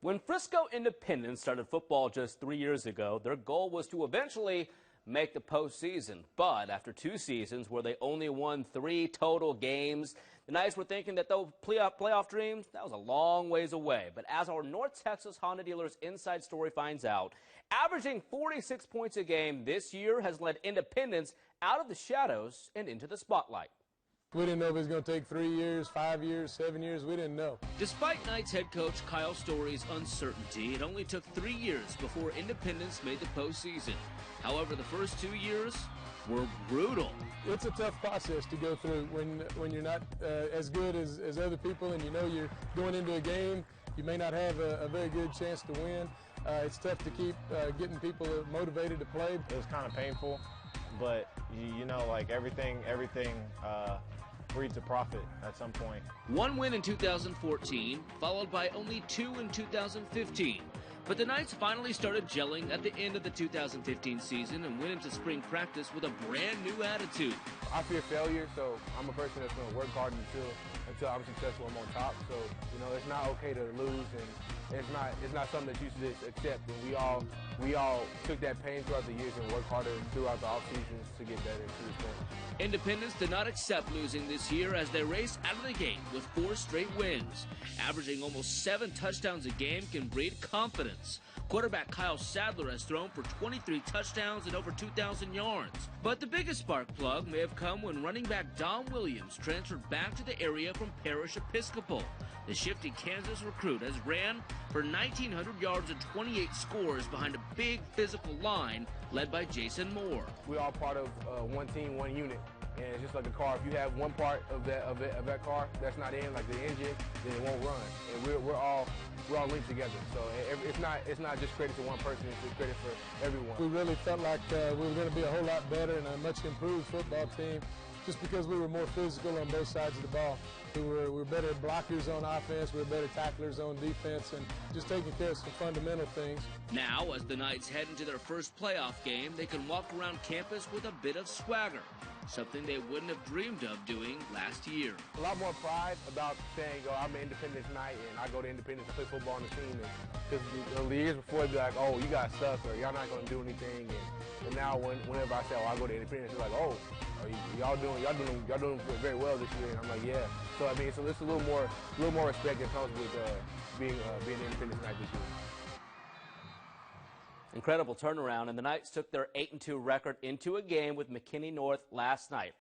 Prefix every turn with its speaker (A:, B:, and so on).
A: When Frisco Independence started football just 3 years ago, their goal was to eventually make the postseason. But after 2 seasons where they only won 3 total games, the Knights were thinking that those playoff dreams, that was a long ways away. But as our North Texas Honda Dealers Inside Story finds out, averaging 46 points a game this year has led Independence out of the shadows and into the spotlight.
B: We didn't know if it was going to take 3 years, 5 years, 7 years. We didn't know.
C: Despite Knights head coach Kyle Story's uncertainty, it only took 3 years before Independence made the postseason. However, the first 2 years were brutal.
B: It's a tough process to go through when you're not as good as other people, and you know you're going into a game. You may not have a very good chance to win. It's tough to keep getting people motivated to play.
D: It was kind of painful, but you know, like everything breeds a profit at some point.
C: 1 win in 2014, followed by only 2 in 2015. But the Knights finally started gelling at the end of the 2015 season and went into spring practice with a brand new attitude.
E: I fear failure, so I'm a person that's going to work hard until I'm successful. I'm on top. So you know, it's not okay to lose, and it's not something that you should just accept. And we all took that pain throughout the years and worked harder throughout the off seasons to get better to this point.
C: Independence did not accept losing this year as they raced out of the gate with 4 straight wins. Averaging almost 7 touchdowns a game can breed confidence. Quarterback Kyle Sadler has thrown for 23 touchdowns and over 2,000 yards. But the biggest spark plug may have come when running back Don Williams transferred back to the area from Parish Episcopal. The shifty Kansas recruit has ran for 1,900 yards and 28 scores behind a big physical line led by Jason Moore.
E: We're all part of one team, one unit. And it's just like a car. If you have one part of that car that's not in, like the engine, then it won't run. And we're all linked together. So it's not just credit to one person. It's just credit for everyone.
B: We really felt like we were going to be a whole lot better and a much improved football team, just because we were more physical on both sides of the ball. We were better blockers on offense, we were better tacklers on defense, and just taking care of some fundamental things.
C: Now, as the Knights head into their first playoff game, they can walk around campus with a bit of swagger, something they wouldn't have dreamed of doing last year.
E: A lot more pride about saying, oh, I'm an Independence Knight, and I go to Independence to play football on the team. Because the years before, it'd be like, oh, you guys suck, or y'all not going to do anything. And now whenever I say, oh, I go to Independence, it's like, oh, y'all doing very well this year. And I'm like, yeah. So I mean, so it's a little more respect that comes with being an Independence Knight this year.
A: Incredible turnaround, and the Knights took their 8-2 record into a game with McKinney North last night.